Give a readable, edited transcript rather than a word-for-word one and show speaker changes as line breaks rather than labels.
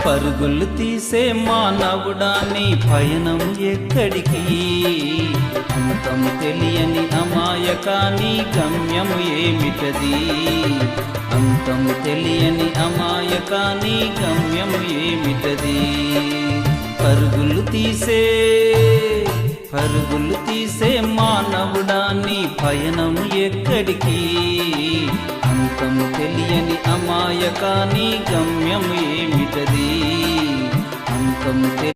పరుగులు తీసే మానవుడా నీ పయనం ఎక్కడికి? అంతం తెలియని అమాయకాని గమ్యము ఏమిటది? అంతం తెలియని అమాయకాని గమ్యము ఏమిటది? పరుగులు తీసే మానవుడా నీ పయనం ఎక్కడికి? అంతం తెలియని అమాయకాని గమ్యం ఏమిటది? అంతం